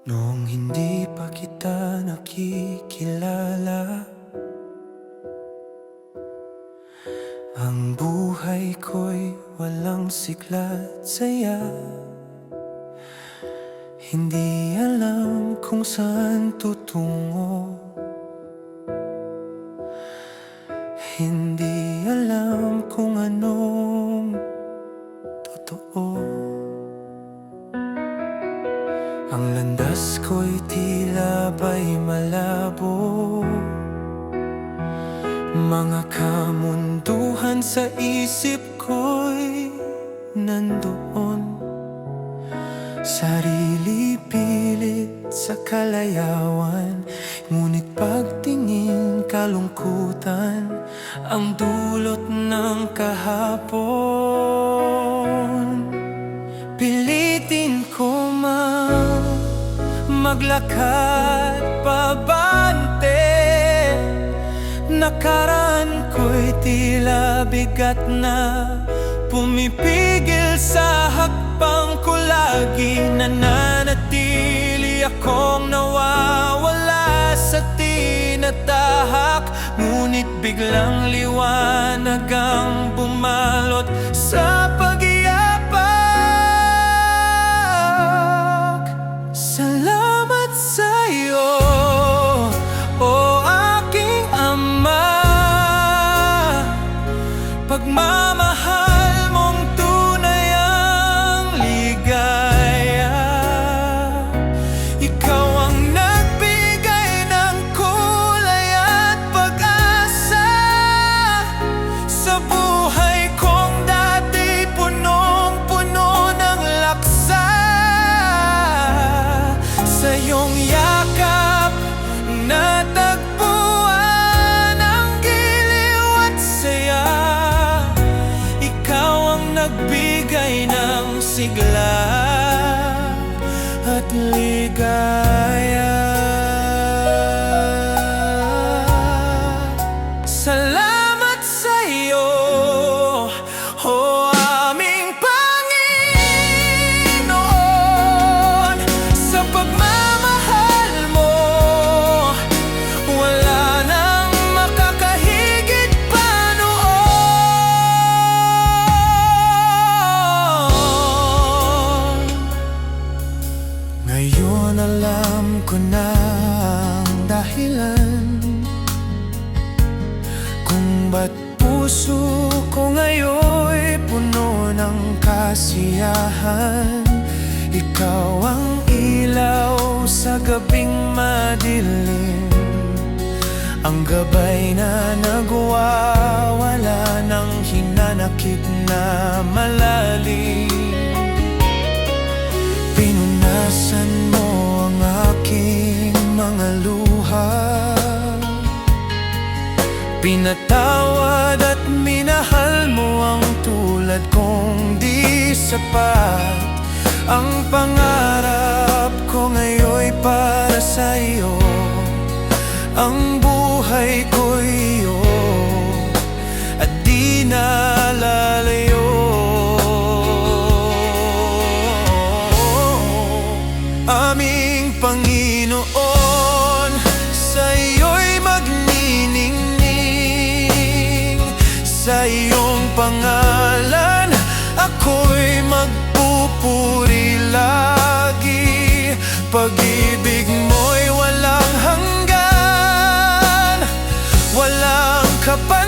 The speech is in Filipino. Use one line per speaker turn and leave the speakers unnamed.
Noong hindi pa kita nakikilala, ang buhay ko'y walang sigla't saya. Hindi alam kung saan tutungo, hindi alam kung anong totoo. Ang landas ko'y tila ba'y malabo, mga kamunduhan sa isip ko'y nandoon. Sarili pilit sa kalayawan, ngunit pagtingin kalungkutan ang dulot ng kahapon. Pilitin ko man maglakad pabante, nakaraan ko'y tila bigat na pumipigil sa hakbang ko. Lagi nananatili akong nawawala sa tinatahak, ngunit biglang liwanag ang bumalot sa pag-iyapak. Salamat sa'yo, o aking Ama, pagmamahal mong tunay ang ligaya. Ikaw ang nagbigay ng kulay at pag-asa sa buhay kong dati punong-puno ng laksa. Sa iyong yakap natagpuan ang giliw at saya. Nagbigay ng sigla at ligaya. Salamat sa iyo, o aming Panginoon, sa pagmamahal mo. Wala nang makakahigit pa noon. Ngayon alam ko na ang dahilan kung ba't puso ko ngayon'y puno ng kasiyahan. Ikaw ang ilaw sa gabing madilim, ang gabay na nagwawala ng hinanakit na malalim. Pinunasan mo ang aking mga luha, pinatawad at minahal mo ang tulad kong di sapat. Ang pangarap ko ngayon'y para sa iyo, ang buhay ko'y iyo at di na lalayo. Aming Panginoon, sa iyo'y magniningning, sa iyong pangalan ako'y magpupuri lagi. Pag-ibig mo'y walang hanggan, walang kapalit.